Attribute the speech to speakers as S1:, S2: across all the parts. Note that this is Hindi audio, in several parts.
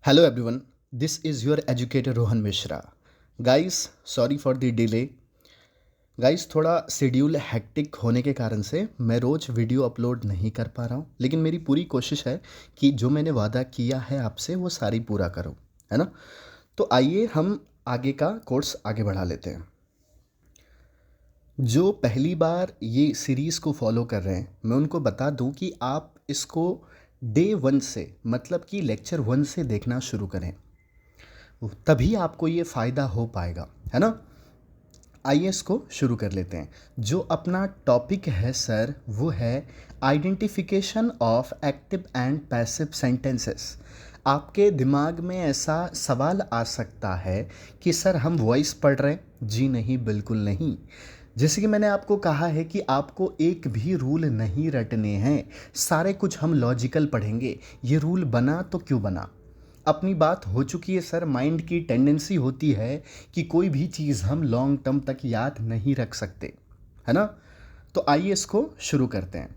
S1: Hello everyone, this is your educator Rohan Mishra. Guys, sorry for the delay. Guys थोड़ा शेड्यूल हेक्टिक होने के कारण से मैं रोज़ वीडियो अपलोड नहीं कर पा रहा हूँ, लेकिन मेरी पूरी कोशिश है कि जो मैंने वादा किया है आपसे वो सारी पूरा करूँ, है ना। तो आइए हम आगे का कोर्स आगे बढ़ा लेते हैं। जो पहली बार ये सीरीज़ को फॉलो कर रहे हैं, मैं उनको बता दूं कि आप इसको डे 1 से मतलब कि लेक्चर 1 से देखना शुरू करें, तभी आपको ये फ़ायदा हो पाएगा, है ना। आइए इसको शुरू कर लेते हैं। जो अपना टॉपिक है सर वो है identification of active and passive sentences. आपके दिमाग में ऐसा सवाल आ सकता है कि सर हम वॉइस पढ़ रहे हैं। जी नहीं, बिल्कुल नहीं। जैसे कि मैंने आपको कहा है कि आपको एक भी रूल नहीं रटने हैं, सारे कुछ हम लॉजिकल पढ़ेंगे। ये रूल बना तो क्यों बना, अपनी बात हो चुकी है सर। माइंड की टेंडेंसी होती है कि कोई भी चीज़ हम लॉन्ग टर्म तक याद नहीं रख सकते, है ना। तो आइए इसको शुरू करते हैं।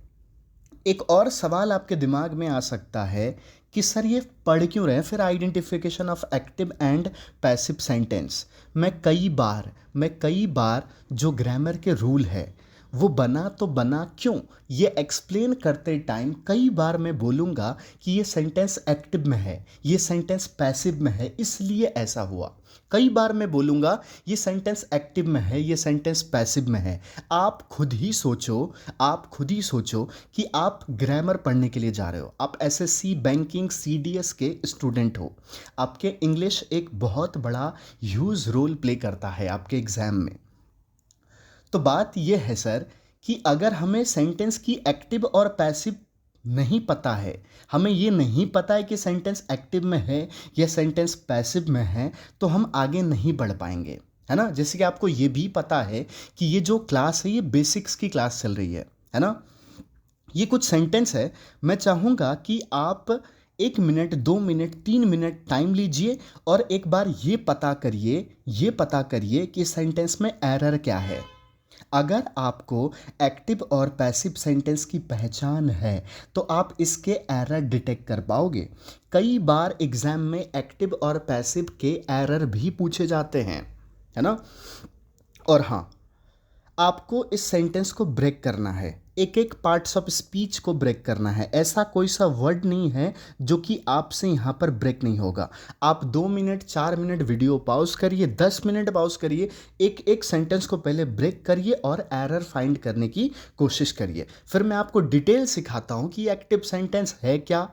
S1: एक और सवाल आपके दिमाग में आ सकता है कि सर ये पढ़ क्यों रहे हैं फिर identification of active and passive sentence. मैं कई बार जो ग्रामर के रूल है वो बना तो बना क्यों, ये एक्सप्लेन करते टाइम कई बार मैं बोलूँगा कि ये सेंटेंस एक्टिव में है, ये सेंटेंस पैसिव में है, इसलिए ऐसा हुआ। कई बार मैं बोलूँगा ये सेंटेंस एक्टिव में है, ये सेंटेंस पैसिव में है। आप खुद ही सोचो कि आप ग्रामर पढ़ने के लिए जा रहे हो, आप एसएससी बैंकिंग सीडीएस के स्टूडेंट हो। आपके इंग्लिश एक बहुत बड़ा ह्यूज रोल प्ले करता है आपके एग्ज़ाम में। तो बात यह है सर कि अगर हमें सेंटेंस की एक्टिव और पैसिव नहीं पता है, हमें ये नहीं पता है कि सेंटेंस एक्टिव में है या सेंटेंस पैसिव में है, तो हम आगे नहीं बढ़ पाएंगे, है ना। जैसे कि आपको ये भी पता है कि ये जो क्लास है ये बेसिक्स की क्लास चल रही है ना। ये कुछ सेंटेंस है, मैं चाहूँगा कि आप 1 मिनट 2 मिनट 3 मिनट टाइम लीजिए और एक बार ये पता करिए कि सेंटेंस में एरर क्या है। अगर आपको एक्टिव और पैसिव सेंटेंस की पहचान है तो आप इसके एरर डिटेक्ट कर पाओगे। कई बार एग्जाम में एक्टिव और पैसिव के एरर भी पूछे जाते हैं, है ना। और हाँ, आपको इस सेंटेंस को ब्रेक करना है, एक एक पार्ट्स ऑफ स्पीच को ब्रेक करना है। ऐसा कोई सा वर्ड नहीं है जो कि आपसे यहाँ पर ब्रेक नहीं होगा। आप 2 मिनट 4 मिनट वीडियो पॉज करिए, 10 मिनट पॉज करिए, एक एक सेंटेंस को पहले ब्रेक करिए और एरर फाइंड करने की कोशिश करिए। फिर मैं आपको डिटेल सिखाता हूँ कि एक्टिव सेंटेंस है क्या।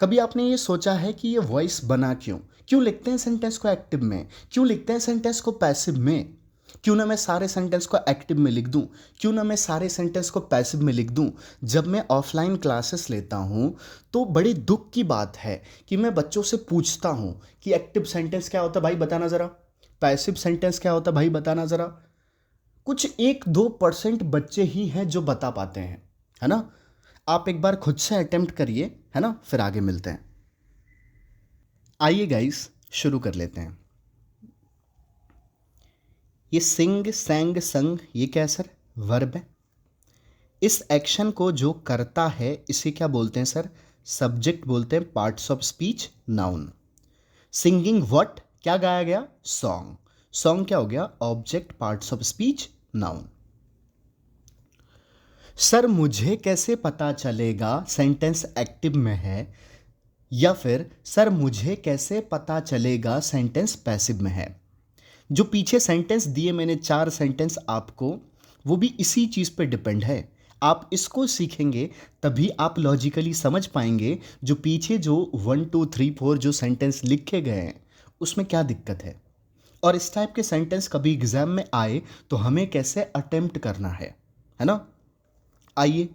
S1: कभी आपने ये सोचा है कि ये वॉइस बना क्यों, क्यों लिखते हैं सेंटेंस को एक्टिव में, क्यों लिखते हैं सेंटेंस को पैसिव में। क्यों ना मैं सारे सेंटेंस को एक्टिव में लिख दूं, क्यों ना मैं सारे सेंटेंस को पैसिव में लिख दूं। जब मैं ऑफलाइन क्लासेस लेता हूं तो बड़ी दुख की बात है कि मैं बच्चों से पूछता हूं कि एक्टिव सेंटेंस क्या होता है भाई बताना ज़रा, पैसिव सेंटेंस क्या होता है भाई बताना ज़रा। कुछ 1-2% बच्चे ही हैं जो बता पाते हैं, है ना। आप एक बार खुद से अटेम्प्ट करिए, है ना, फिर आगे मिलते हैं। आइए गाइस शुरू कर लेते हैं। ये सिंग सैंग संग ये क्या है सर, वर्ब है। इस एक्शन को जो करता है इसे क्या बोलते हैं सर, सब्जेक्ट बोलते हैं। Parts of speech noun. Singing what, क्या गाया गया, सॉन्ग। सॉन्ग क्या हो गया, object. Parts of speech noun. Sir मुझे कैसे पता चलेगा सेंटेंस एक्टिव में है, या फिर सर मुझे कैसे पता चलेगा सेंटेंस पैसिव में है। जो पीछे सेंटेंस दिए मैंने 4 सेंटेंस आपको, वो भी इसी चीज़ पे डिपेंड है। आप इसको सीखेंगे तभी आप लॉजिकली समझ पाएंगे जो पीछे जो 1 2 3 4 जो सेंटेंस लिखे गए हैं उसमें क्या दिक्कत है, और इस टाइप के सेंटेंस कभी एग्जाम में आए तो हमें कैसे अटेम्प्ट करना है ना। आइए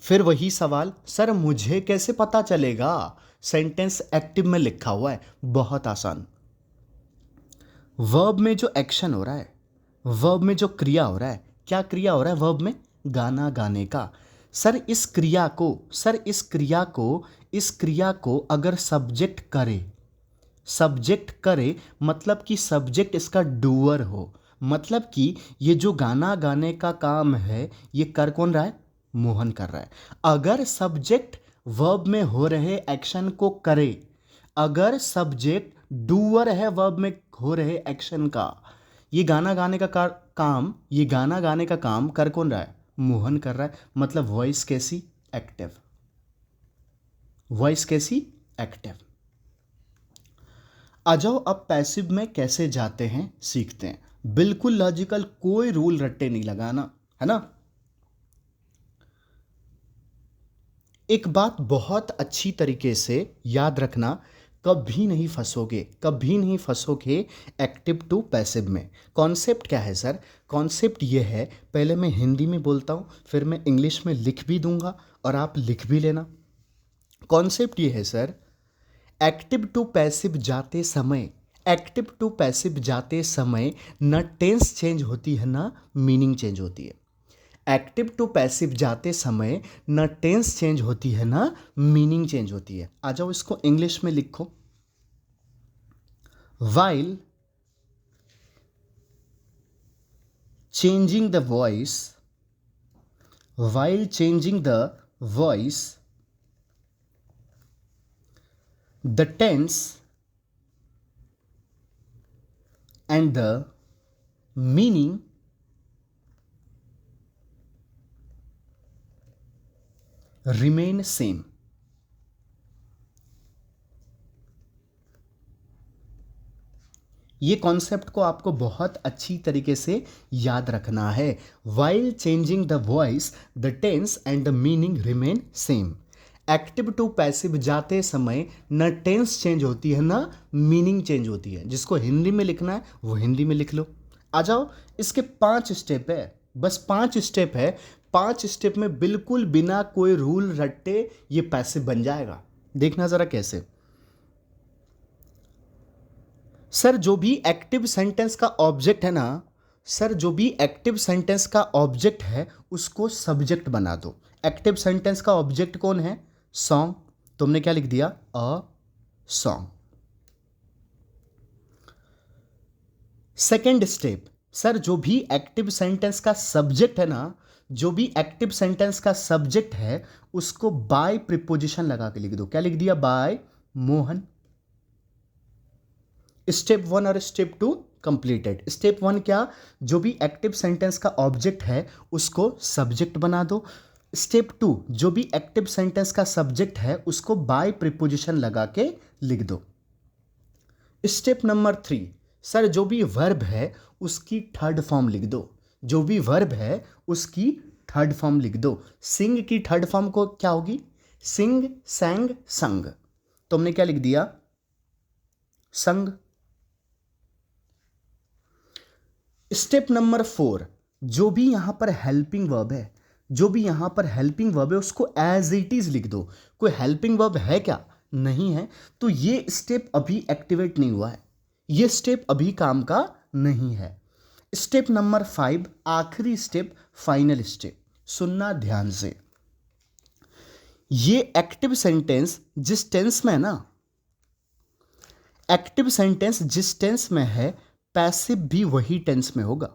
S1: फिर वही सवाल, सर मुझे कैसे पता चलेगा सेंटेंस एक्टिव में लिखा हुआ है। बहुत आसान। वर्ब में जो एक्शन हो रहा है, वर्ब में जो क्रिया हो रहा है, क्या क्रिया हो रहा है वर्ब में, गाना गाने का। सर इस क्रिया को अगर सब्जेक्ट करे मतलब कि सब्जेक्ट इसका डूअर हो, मतलब कि ये जो गाना गाने का काम है ये कर कौन रहा है, मोहन कर रहा है। अगर सब्जेक्ट वर्ब में हो रहे एक्शन को करे, अगर सब्जेक्ट डूअर है वर्ब में हो रहे एक्शन का। ये गाना गाने का काम, ये गाना गाने का काम कर कौन रहा है? मोहन कर रहा है। मतलब वॉइस कैसी? एक्टिव। वॉइस कैसी? एक्टिव। आ जाओ अब पैसिव में कैसे जाते हैं सीखते हैं। बिल्कुल लॉजिकल, कोई रूल रट्टे नहीं लगाना, है ना। एक बात बहुत अच्छी तरीके से याद रखना, कभी नहीं फंसोगे, कभी नहीं फंसोगे एक्टिव टू पैसिव में। कॉन्सेप्ट क्या है सर? कॉन्सेप्ट ये है, पहले मैं हिंदी में बोलता हूँ, फिर मैं इंग्लिश में लिख भी दूंगा और आप लिख भी लेना। कॉन्सेप्ट ये है सर, एक्टिव टू पैसिव जाते समय, एक्टिव टू पैसिव जाते समय न टेंस चेंज होती है ना मीनिंग चेंज होती है। एक्टिव टू पैसिव जाते समय न टेंस चेंज होती है ना मीनिंग चेंज होती है। आ जाओ इसको इंग्लिश में लिखो। While changing the voice, while changing the voice, the tense and the meaning remain same. ये कॉन्सेप्ट को आपको बहुत अच्छी तरीके से याद रखना है। While changing the voice, the tense and the meaning remain same. Active to passive जाते समय न टेंस चेंज होती है ना मीनिंग चेंज होती है। जिसको हिंदी में लिखना है वो हिंदी में लिख लो। आ जाओ, इसके 5 स्टेप है, बस 5 स्टेप है। 5 स्टेप में बिल्कुल बिना कोई रूल रट्टे ये पैसिव बन जाएगा। देखना जरा कैसे। सर जो भी एक्टिव सेंटेंस का ऑब्जेक्ट है ना, सर जो भी एक्टिव सेंटेंस का ऑब्जेक्ट है उसको सब्जेक्ट बना दो। एक्टिव सेंटेंस का ऑब्जेक्ट कौन है? सॉन्ग। तुमने क्या लिख दिया? A song. Second step, sir जो भी एक्टिव सेंटेंस का सब्जेक्ट है ना, जो भी एक्टिव सेंटेंस का सब्जेक्ट है उसको बाय प्रीपोजिशन लगा के लिख दो। क्या लिख दिया? बाय मोहन। स्टेप 1 और स्टेप 2 कंप्लीटेड। स्टेप 1 क्या? जो भी एक्टिव सेंटेंस का ऑब्जेक्ट है उसको सब्जेक्ट बना दो। स्टेप 2, जो भी एक्टिव सेंटेंस का सब्जेक्ट है उसको बाय प्रीपोजिशन लगा के लिख दो। स्टेप नंबर 3, सर जो भी वर्ब है उसकी थर्ड फॉर्म लिख दो। जो भी वर्ब है उसकी थर्ड फॉर्म लिख दो। सिंग की थर्ड फॉर्म को क्या होगी? सिंग, सैंग, संग। तुमने क्या लिख दिया? संग। स्टेप नंबर 4, जो भी यहां पर हेल्पिंग वर्ब है, जो भी यहां पर हेल्पिंग वर्ब है उसको एज इट इज लिख दो। कोई हेल्पिंग वर्ब है क्या? नहीं है, तो ये स्टेप अभी एक्टिवेट नहीं हुआ है, ये स्टेप अभी काम का नहीं है। स्टेप नंबर 5, आखिरी स्टेप, फाइनल स्टेप। सुनना ध्यान से। ये एक्टिव सेंटेंस जिस टेंस में है ना, एक्टिव सेंटेंस जिस टेंस में है पैसिव भी वही टेंस में होगा।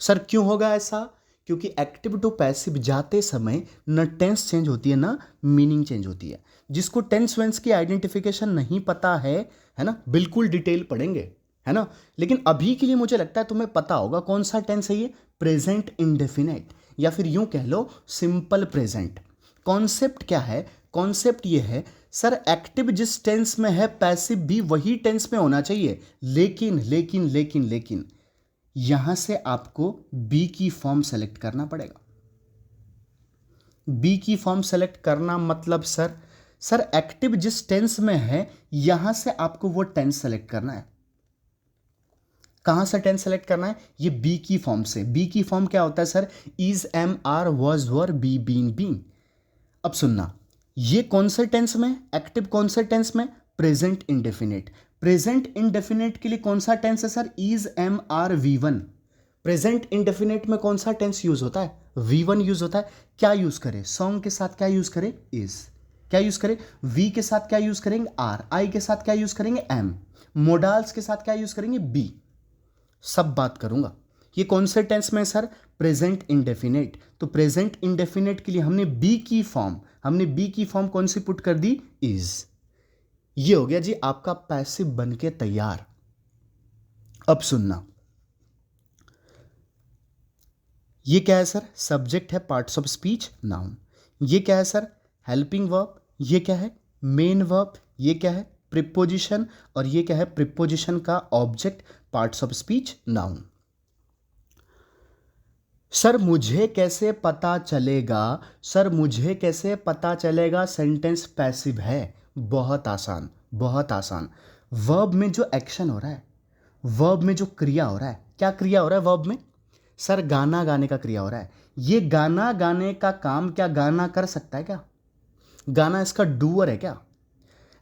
S1: सर क्यों होगा ऐसा? क्योंकि एक्टिव टू पैसिव जाते समय न टेंस चेंज होती है ना मीनिंग चेंज होती है। जिसको टेंस वेंस की आइडेंटिफिकेशन नहीं पता है ना, बिल्कुल डिटेल पढ़ेंगे, है ना। लेकिन अभी के लिए मुझे लगता है तुम्हें पता होगा कौन सा टेंस है ये, प्रेजेंट इंडेफिनेट, या फिर यूं कह लो सिंपल प्रेजेंट। कॉन्सेप्ट क्या है? कॉन्सेप्ट ये है सर एक्टिव जिस टेंस में है पैसिव भी वही टेंस में होना चाहिए। लेकिन लेकिन लेकिन लेकिन यहां से आपको बी की फॉर्म सेलेक्ट करना पड़ेगा। बी की फॉर्म सेलेक्ट करना मतलब सर एक्टिव जिस टेंस में है यहां से आपको वो टेंस सेलेक्ट करना है। कहां से टेंस सेलेक्ट करना है? ये बी की फॉर्म से। बी की फॉर्म क्या होता है sir? Is, am, are, was, were, be, been, been. अब सुनना, ये कौन से टेंस में? एक्टिव कौन से टेंस में? Present indefinite. प्रेजेंट इंडेफिनेट के लिए कौन सा टेंस है sir? Is, am, are, V one. Present indefinite में कौन सा टेंस यूज होता है? वी वन यूज होता है। क्या यूज करें? सॉन्ग के साथ क्या यूज करें? इज। क्या यूज करें? वी के साथ क्या यूज करेंगे? आर। आई के साथ क्या यूज करेंगे? एम। मोडाल्स के साथ क्या यूज करेंगे? बी। सब बात करूंगा। ये कौन से टेंस में सर? Present indefinite. तो प्रेजेंट इंडेफिनेट के लिए हमने बी की फॉर्म कौन सी पुट कर दी? इज। ये हो गया जी आपका पैसिव बन के तैयार। अब सुनना, ये क्या है सर? सब्जेक्ट है, पार्ट्स ऑफ स्पीच, नाउन। ये क्या है सर? Helping verb. ये क्या है? Main verb. ये क्या है? प्रीपोजिशन। और ये क्या है? प्रीपोजिशन का object, parts of speech, noun. Sir मुझे कैसे पता चलेगा, सर मुझे कैसे पता चलेगा सेंटेंस पैसिव है? बहुत आसान, बहुत आसान। वर्ब में जो एक्शन हो रहा है, वर्ब में जो क्रिया हो रहा है, क्या क्रिया हो रहा है वर्ब में? सर गाना गाने का क्रिया हो रहा है। ये गाना गाने का काम क्या गाना कर सकता है क्या? गाना इसका डूअर है क्या?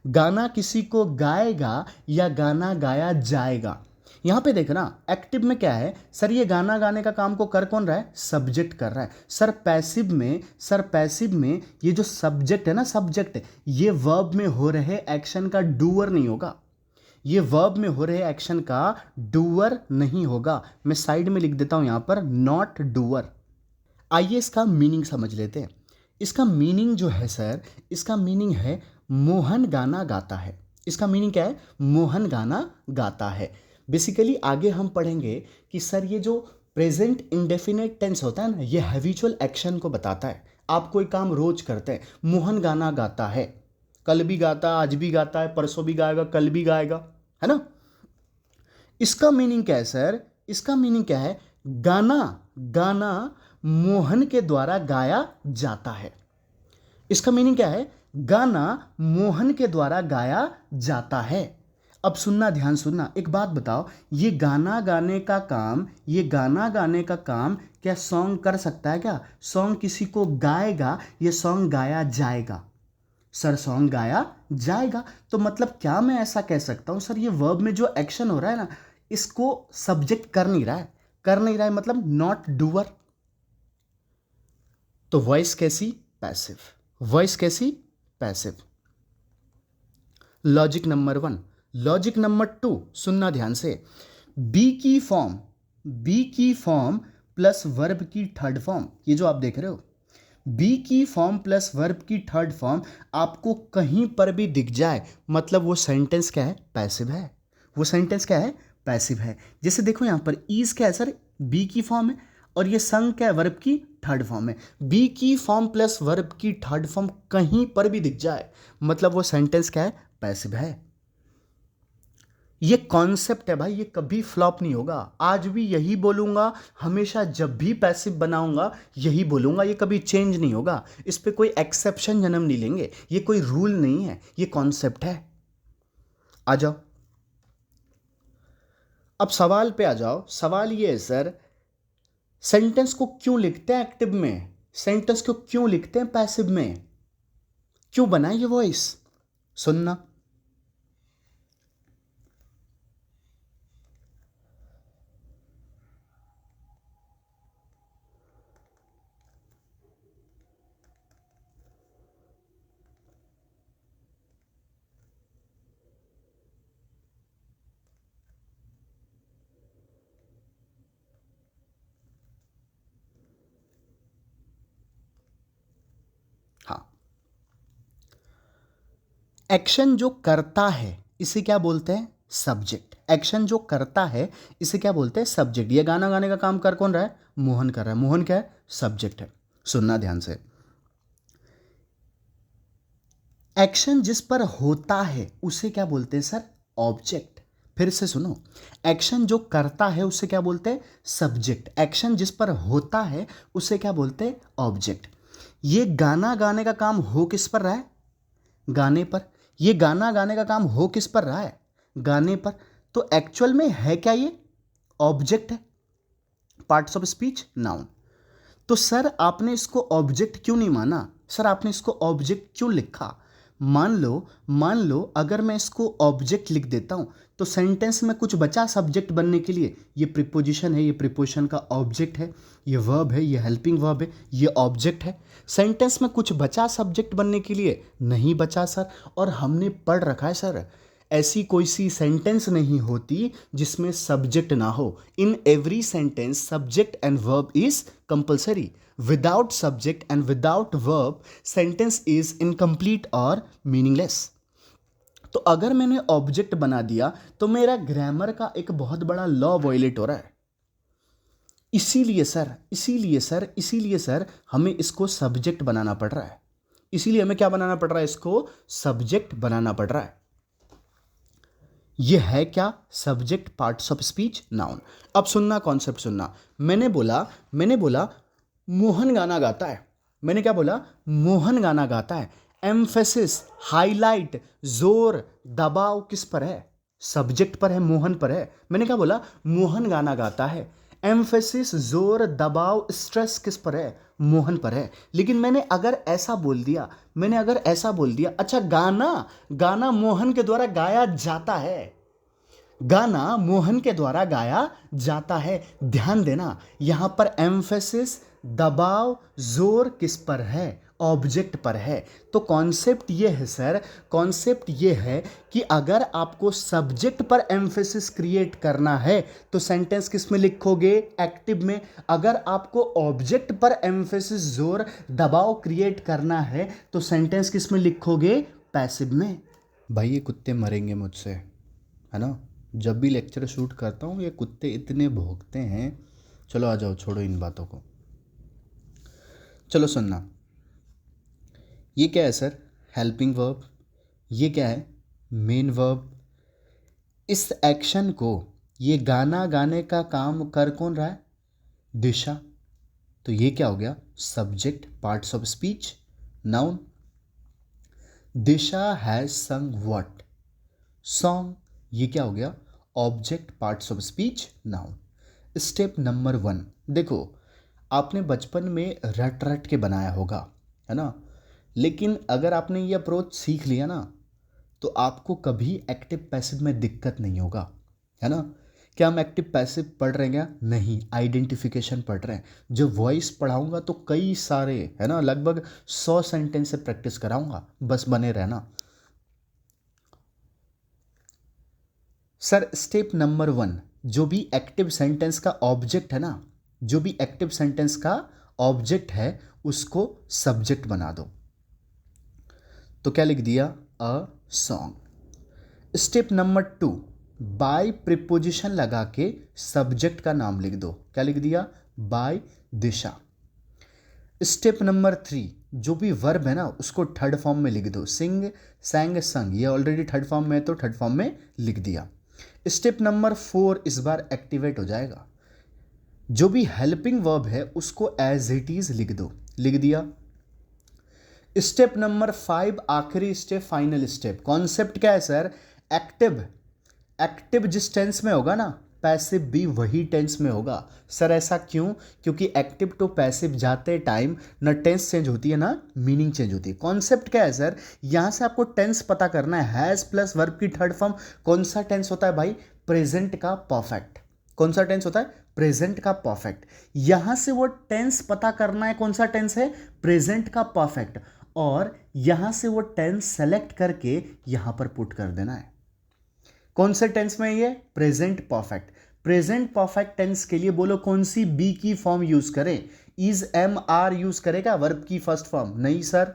S1: गाना किसी को गाएगा या गाना गाया जाएगा? यहां पे देखना एक्टिव में क्या है सर, ये गाना गाने का काम को कर कौन रहा है? सब्जेक्ट कर रहा है। सर पैसिव में, सर पैसिव में ये जो सब्जेक्ट है ना, सब्जेक्ट, ये वर्ब में हो रहे एक्शन का डूअर नहीं होगा। ये वर्ब में हो रहे एक्शन का डूअर नहीं होगा। मैं साइड में लिख देता हूं यहां पर, नॉट डूअर। आइए इसका मीनिंग समझ लेते हैं। इसका मीनिंग जो है सर, इसका मीनिंग है मोहन गाना गाता है। इसका मीनिंग क्या है? मोहन गाना गाता है। बेसिकली आगे हम पढ़ेंगे कि सर ये जो प्रेजेंट इंडेफिनेट टेंस होता है ना, ये हैबिचुअल एक्शन को बताता है। आप कोई काम रोज करते हैं, मोहन गाना गाता है, कल भी गाता, आज भी गाता है, परसों भी गाएगा, कल भी गाएगा, है ना? इसका मीनिंग क्या है सर? इसका मीनिंग क्या है? गाना, गाना मोहन के द्वारा गाया जाता है। इसका मीनिंग क्या है? गाना मोहन के द्वारा गाया जाता है। अब सुनना, ध्यान सुनना, एक बात बताओ, ये गाना गाने का काम, ये गाना गाने का काम क्या सॉन्ग कर सकता है क्या? सॉन्ग किसी को गाएगा, ये सॉन्ग गाया जाएगा। सर सॉन्ग गाया जाएगा, तो मतलब क्या मैं ऐसा कह सकता हूं सर, ये वर्ब में जो एक्शन हो रहा है ना, इसको सब्जेक्ट कर नहीं रहा है, कर नहीं रहा है, मतलब नॉट डूअर। तो वॉइस कैसी? पैसिव। वॉइस कैसी? Passive. Logic number 1। Logic number 2, सुनना ध्यान से। बी की फॉर्म, बी की फॉर्म प्लस वर्ब की थर्ड फॉर्म, ये जो आप देख रहे हो, बी की फॉर्म प्लस वर्ब की थर्ड फॉर्म आपको कहीं पर भी दिख जाए, मतलब वो सेंटेंस क्या है? पैसिव है। वो सेंटेंस क्या है? पैसिव है। जैसे देखो यहां पर ईज क्या है सर? बी की फॉर्म है, और ये संग क्या है? वर्ब की थर्ड फॉर्म है। बी की फॉर्म प्लस वर्ब की थर्ड फॉर्म कहीं पर भी दिख जाए, मतलब वो सेंटेंस क्या है? पैसिव है। ये कॉन्सेप्ट है भाई, ये कभी फ्लॉप नहीं होगा। आज भी यही बोलूंगा, हमेशा जब भी पैसिव बनाऊंगा यही बोलूंगा, ये कभी चेंज नहीं होगा। इस पे कोई एक्सेप्शन जन्म नहीं लेंगे, ये कोई रूल नहीं है, ये कॉन्सेप्ट है। आ जाओ, अब सवाल पे आ जाओ। सवाल ये है सर, सेंटेंस को क्यों लिखते हैं एक्टिव में? सेंटेंस को क्यों लिखते हैं पैसिव में? क्यों बनाए ये वॉइस? सुनना, हाँ। एक्शन जो करता है इसे क्या बोलते हैं? सब्जेक्ट। एक्शन जो करता है इसे क्या बोलते हैं? सब्जेक्ट। ये गाना गाने का काम कर कौन रहा है? मोहन कर रहा है। मोहन क्या है? सब्जेक्ट है। सुनना ध्यान से, एक्शन जिस पर होता है उसे क्या बोलते हैं सर? ऑब्जेक्ट। फिर से सुनो, एक्शन जो करता है उसे क्या बोलते हैं? सब्जेक्ट। एक्शन जिस पर होता है उसे क्या बोलते हैं? ऑब्जेक्ट। ये गाना गाने का काम हो किस पर रहा है? गाने पर। ये गाना गाने का काम हो किस पर रहा है? गाने पर। तो एक्चुअल में है क्या ये? ऑब्जेक्ट है, पार्ट्स ऑफ स्पीच, नाउन। तो सर आपने इसको ऑब्जेक्ट क्यों नहीं माना? सर आपने इसको ऑब्जेक्ट क्यों लिखा? मान लो अगर मैं इसको ऑब्जेक्ट लिख देता हूं तो सेंटेंस में कुछ बचा सब्जेक्ट बनने के लिए? ये प्रीपोजिशन है, ये प्रीपोजिशन का ऑब्जेक्ट है, ये वर्ब है, ये हेल्पिंग वर्ब है, ये ऑब्जेक्ट है। सेंटेंस में कुछ बचा सब्जेक्ट बनने के लिए? नहीं बचा सर। और हमने पढ़ रखा है सर, ऐसी कोई सी सेंटेंस नहीं होती जिसमें सब्जेक्ट ना हो। In every sentence subject and verb is compulsory. Without subject and without verb sentence is incomplete और मीनिंगलेस। तो अगर मैंने ऑब्जेक्ट बना दिया तो मेरा ग्रामर का एक बहुत बड़ा लॉ वायलेट हो रहा है। इसीलिए सर हमें इसको सब्जेक्ट बनाना पड़ रहा है। इसीलिए हमें क्या बनाना पड़ रहा है, इसको सब्जेक्ट बनाना पड़ रहा है। यह है क्या, subject parts of speech noun. अब सुनना, कॉन्सेप्ट सुनना। मैंने बोला मोहन गाना गाता है। मैंने क्या बोला, मोहन गाना गाता है। एम्फेसिस, हाईलाइट, जोर, दबाव किस पर है, सब्जेक्ट पर है, मोहन पर है। मैंने क्या बोला, मोहन गाना गाता है। एम्फेसिस, जोर, दबाव, स्ट्रेस किस पर है, मोहन पर है। लेकिन मैंने अगर ऐसा बोल दिया, अच्छा गाना मोहन के द्वारा गाया जाता है, गाना मोहन के द्वारा गाया जाता है। ध्यान देना, यहां पर एम्फेसिस, दबाव, जोर किस पर है, ऑब्जेक्ट पर है। तो कॉन्सेप्ट ये है सर, कॉन्सेप्ट ये है कि अगर आपको सब्जेक्ट पर एम्फेसिस क्रिएट करना है तो सेंटेंस किस में लिखोगे, एक्टिव में। अगर आपको ऑब्जेक्ट पर एम्फेसिस, जोर, दबाव क्रिएट करना है तो सेंटेंस किस में लिखोगे, पैसिव में। भाई ये कुत्ते मरेंगे मुझसे, है ना। जब भी लेक्चर शूट करता हूँ ये कुत्ते इतने भौंकते हैं। चलो आ जाओ, छोड़ो इन बातों को। चलो सुनना, ये क्या है सर, हेल्पिंग वर्ब। ये क्या है, मेन वर्ब। इस एक्शन को, ये गाना गाने का काम कर कौन रहा है, दिशा। तो ये क्या हो गया, subject parts of speech noun. Disha has संग व्हाट, सॉन्ग। ये क्या हो गया, object parts of speech noun. Step number 1, देखो आपने बचपन में रट रट के बनाया होगा, है ना। लेकिन अगर आपने ये अप्रोच सीख लिया ना तो आपको कभी एक्टिव पैसिव में दिक्कत नहीं होगा, है ना। क्या हम एक्टिव पैसिव पढ़ रहे हैं क्या, नहीं, आइडेंटिफिकेशन पढ़ रहे हैं। जो वॉइस पढ़ाऊंगा तो कई सारे, है ना, लगभग 100 सेंटेंस से प्रैक्टिस कराऊंगा, बस बने रहना। सर स्टेप नंबर 1, जो भी एक्टिव सेंटेंस का ऑब्जेक्ट है ना, जो भी एक्टिव सेंटेंस का ऑब्जेक्ट है उसको सब्जेक्ट बना दो। तो क्या लिख दिया, a song. Step number 2, by preposition लगा के सब्जेक्ट का नाम लिख दो। क्या लिख दिया, बाय दिशा। स्टेप नंबर 3, जो भी वर्ब है ना उसको थर्ड फॉर्म में लिख दो। सिंग, सैंग, संग, ये ऑलरेडी थर्ड फॉर्म में है तो थर्ड फॉर्म में लिख दिया। स्टेप नंबर 4 इस बार एक्टिवेट हो जाएगा। जो भी हेल्पिंग वर्ब है उसको एज इट इज लिख दो, लिख दिया। स्टेप नंबर 5 आखिरी स्टेप, फाइनल स्टेप। कॉन्सेप्ट क्या है सर, एक्टिव, एक्टिव जिस टेंस में होगा ना पैसिव भी वही टेंस में होगा। सर ऐसा क्यों, क्योंकि एक्टिव टू पैसिव जाते टाइम ना टेंस चेंज होती है ना मीनिंग चेंज होती है। कॉन्सेप्ट क्या है सर, यहां से आपको टेंस पता करना है। हैज प्लस वर्ब की थर्ड फॉर्म कौन सा टेंस होता है भाई, प्रेजेंट का परफेक्ट। कौन सा टेंस होता है, प्रेजेंट का परफेक्ट। यहां से वो टेंस पता करना है, कौन सा टेंस है, प्रेजेंट का परफेक्ट। और यहां से वो टेंस सेलेक्ट करके यहां पर पुट कर देना है। कौन से टेंस में ये, present perfect. Present perfect tense के लिए बोलो कौन सी बी की फॉर्म यूज करें, इज, एम, आर यूज करेगा वर्ब की फर्स्ट फॉर्म, नहीं सर।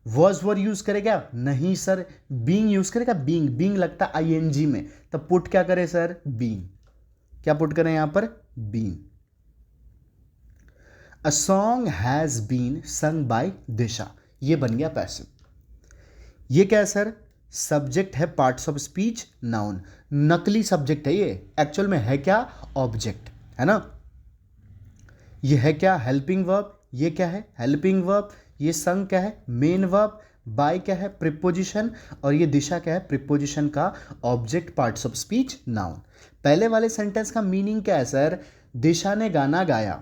S1: वॉज वर यूज करेगा, नहीं सर। बीइंग यूज करेगा, बीइंग, बीइंग लगता है आईएनजी में, तब पुट क्या करें सर, बीइंग। क्या पुट करें यहां पर, being. A song has been sung by Disha, ये बन गया पैसिव। ये क्या है सर, सब्जेक्ट है पार्ट्स ऑफ स्पीच नाउन। नकली सब्जेक्ट है ये, एक्चुअल में है क्या, ऑब्जेक्ट, है ना। ये है क्या, हेल्पिंग वर्ब। ये क्या है, हेल्पिंग वर्ब। ये संग क्या है, मेन वर्ब। बाय क्या है, प्रीपोजिशन। और ये दिशा क्या है, प्रीपोजिशन का object parts of speech noun. पहले वाले सेंटेंस का मीनिंग क्या है सर, दिशा ने गाना गाया।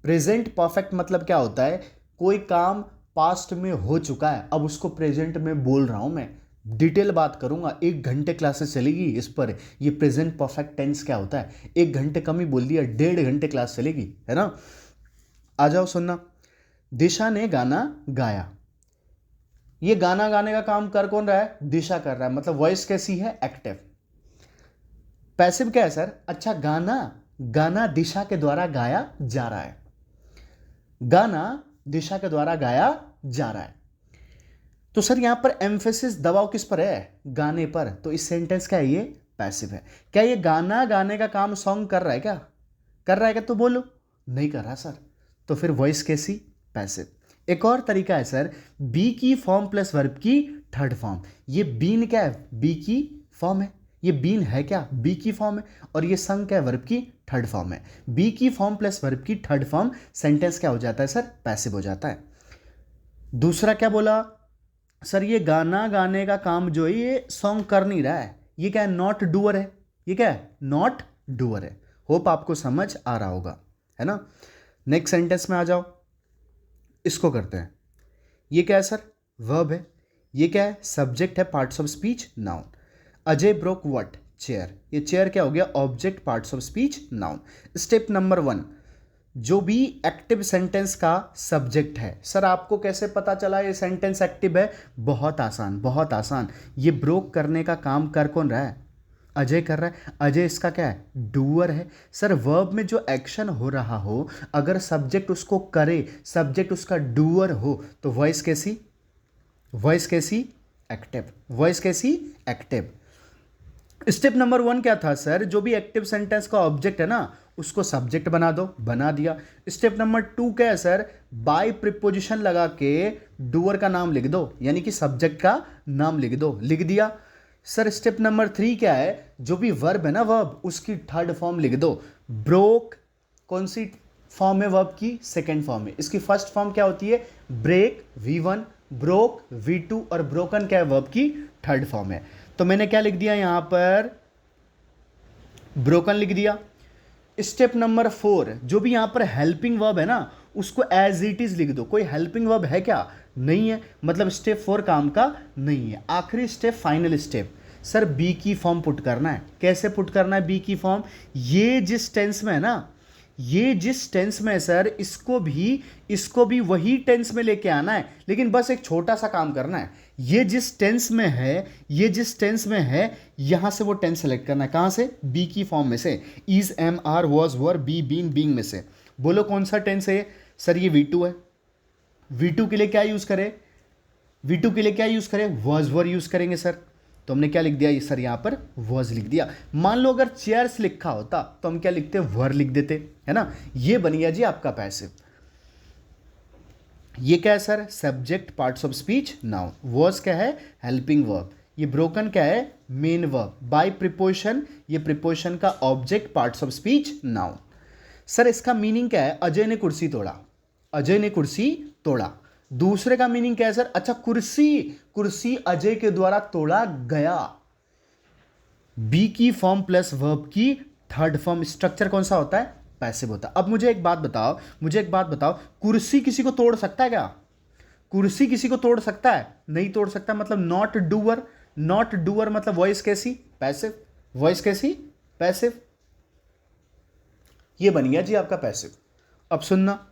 S1: प्रेजेंट परफेक्ट मतलब क्या होता है, कोई काम पास्ट में हो चुका है, अब उसको प्रेजेंट में बोल रहा हूं मैं। डिटेल बात करूंगा, 1 घंटे क्लासेस चलेगी इस पर, ये प्रेजेंट परफेक्ट टेंस क्या होता है। 1 घंटे कम ही बोल दिया, 1.5 घंटे क्लास चलेगी, है ना। आ जाओ सुनना, दिशा ने गाना गाया। ये गाना गाने का काम कर कौन रहा है, दिशा कर रहा है, मतलब वॉइस कैसी है, एक्टिव। पैसिव क्या है सर, अच्छा गाना, गाना दिशा के द्वारा गाया जा रहा है। गाना दिशा के द्वारा गाया जा रहा है। तो सर यहाँ पर एम्फेसिस दबाव किस पर है? गाने पर। तो इस सेंटेंस का है ये पैसिव है। क्या ये गाना गाने का काम सॉन्ग कर रहा है क्या? कर रहा है क्या? तो बोलो नहीं कर रहा सर। तो फिर वॉइस कैसी? पैसिव। एक और तरीका है सर, बी की फॉर्म प्लस वर्ब की थर्ड फॉर्म। ये बीन क्या है? बी की फॉर्म है। ये बीन है क्या? बी की फॉर्म है। और ये संग क्या है? वर्ब की थर्ड फॉर्म है। बी की फॉर्म प्लस वर्ब की थर्ड फॉर्म, सेंटेंस क्या हो जाता है सर? पैसिव हो जाता है। दूसरा क्या बोला सर? ये गाना गाने का काम जो है ये सॉन्ग कर नहीं रहा है। ये क्या है? नॉट डूअर है। ये क्या है? नॉट डूअर है। होप आपको समझ आ रहा होगा, है ना। नेक्स्ट सेंटेंस में आ जाओ, इसको करते हैं। ये क्या है सर? वर्ब है। ये क्या है? सब्जेक्ट है, parts of speech, noun. Ajay broke what? Chair. ये चेयर क्या हो गया? Object, parts of speech, noun. Step number 1, जो भी एक्टिव सेंटेंस का सब्जेक्ट है। सर आपको कैसे पता चला ये सेंटेंस एक्टिव है? बहुत आसान, बहुत आसान। ये ब्रोक करने का काम कर कौन रहा है? अजय कर रहा है। अजय इसका क्या है? डूअर है। सर वर्ब में जो एक्शन हो रहा हो, अगर सब्जेक्ट उसको करे, सब्जेक्ट उसका डूअर हो, तो वॉइस कैसी? वॉइस कैसी? एक्टिव। वॉइस कैसी? एक्टिव। स्टेप नंबर 1 क्या था सर? जो भी एक्टिव सेंटेंस का ऑब्जेक्ट है ना, उसको सब्जेक्ट बना दो, बना दिया। स्टेप नंबर 2 क्या है सर? बाय प्रिपोजिशन लगा के डूअर का नाम लिख दो, यानी कि सब्जेक्ट का नाम लिख दो, लिख दिया। सर स्टेप नंबर 3 क्या है? जो भी वर्ब है ना, वर्ब, उसकी थर्ड फॉर्म लिख दो। ब्रोक कौन सी फॉर्म है वर्ब की? सेकेंड फॉर्म है। इसकी फर्स्ट फॉर्म क्या होती है? ब्रेक V1, ब्रोक V2 और ब्रोकन क्या है? वर्ब की थर्ड फॉर्म है। तो मैंने क्या लिख दिया यहां पर? ब्रोकन लिख दिया। स्टेप नंबर 4, जो भी यहां पर हेल्पिंग वर्ब है ना, उसको एज इट इज लिख दो। कोई हेल्पिंग वर्ब है क्या? नहीं है, मतलब स्टेप 4 काम का नहीं है। आखिरी step, final step, sir be की फॉर्म पुट करना है। कैसे पुट करना है बी की फॉर्म? ये जिस टेंस में है ना, ये जिस टेंस में है सर, इसको भी वही टेंस में लेके आना है, लेकिन बस एक छोटा सा काम करना है। ये जिस टेंस में है, ये जिस टेंस में है, यहां से वो टेंस सेलेक्ट करना है। कहां से? बी की फॉर्म में से। Is, am, are, was, were, be, been, being में से। बोलो कौन सा टेंस है? सर ये V2 है। V2 के लिए क्या यूज करें? V2 के लिए क्या यूज करें? वॉज, वर यूज करेंगे सर। तो हमने क्या लिख दिया? ये सर यहां पर वॉज लिख दिया। मान लो अगर चेयर्स लिखा होता तो हम क्या लिखते? वर लिख देते, है ना। ये बन गया जी आपका पैसिव। ये क्या है sir? Subject, parts of speech, noun. Was क्या है? Helping verb. ये ब्रोकन क्या है? Main verb. बाय प्रिपोजिशन, ये प्रिपोजिशन का object, parts of speech, noun. Sir इसका मीनिंग क्या है? अजय ने कुर्सी तोड़ा। अजय ने कुर्सी तोड़ा। दूसरे का मीनिंग क्या है सर? अच्छा, कुर्सी अजय के द्वारा तोड़ा गया। बी की फॉर्म प्लस वर्ब की थर्ड फॉर्म, स्ट्रक्चर कौन सा होता है? पैसिव होता है। अब मुझे एक बात बताओ, कुर्सी किसी को तोड़ सकता है क्या? कुर्सी किसी को तोड़ सकता है? नहीं तोड़ सकता, मतलब नॉट डूअर। नॉट डूअर मतलब वॉइस कैसी? पैसिव। वॉइस कैसी? पैसिव। ये बन गया जी आपका पैसिव। अब सुनना,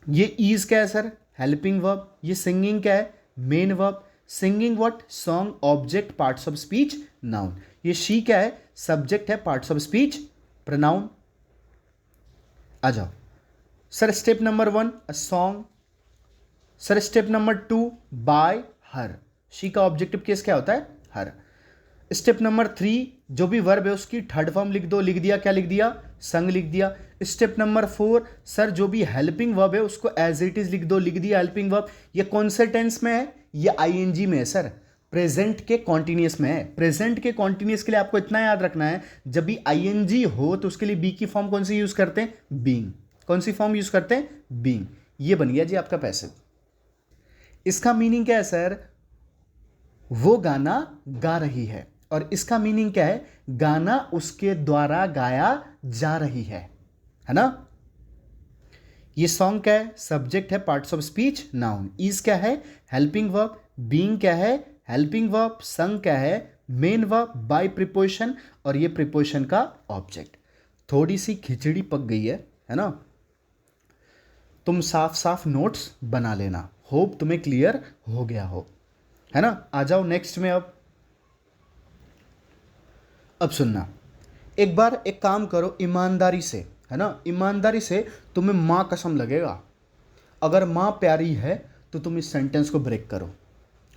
S1: ये ईज क्या है सर? Helping verb. ये सिंगिंग क्या है? Main verb. Singing what? Song, object, parts of speech, noun. ये शी क्या है? सब्जेक्ट है, पार्ट्स ऑफ स्पीच, प्रोनाउन। आ जाओ sir. Step number 1 a song. Sir step number 2 bye her. She का ऑब्जेक्टिव केस क्या होता है? हर। स्टेप नंबर 3, जो भी वर्ब है उसकी थर्ड फॉर्म लिख दो। लिख दिया, क्या लिख दिया? संग लिख दिया। स्टेप नंबर 4, सर जो भी हेल्पिंग वर्ब है उसको एज इट इज लिख दो। लिख दिया हेल्पिंग वर्ब। ये कौन से टेंस में है? ये आईएनजी में है सर, प्रेजेंट के कॉन्टिन्यूअस में है। प्रेजेंट के कॉन्टिन्यूअस के लिए आपको इतना याद रखना है, जब भी आईएनजी हो तो उसके लिए बी की फॉर्म कौन सी यूज करते हैं? बीइंग। कौन सी फॉर्म यूज करते हैं? बीइंग। ये बन गया जी आपका पैसिव। इसका मीनिंग क्या है सर? वो गाना गा रही है। और इसका मीनिंग क्या है? गाना उसके द्वारा गाया जा रही है ना। ये सॉन्ग क्या है? सब्जेक्ट है, parts of speech, noun. Is क्या है? Helping verb. बीइंग क्या है? Helping verb. संग क्या है? मेन वर्ब बाय प्रिपोजिशन, और ये प्रिपोजिशन का ऑब्जेक्ट। थोड़ी सी खिचड़ी पक गई है ना। तुम साफ साफ नोट्स बना लेना। होप तुम्हें क्लियर हो गया हो, है ना। आ जाओ नेक्स्ट में। अब सुनना, एक बार एक काम करो ईमानदारी से, है ना। ईमानदारी से तुम्हें माँ कसम लगेगा, अगर माँ प्यारी है तो तुम इस सेंटेंस को ब्रेक करो,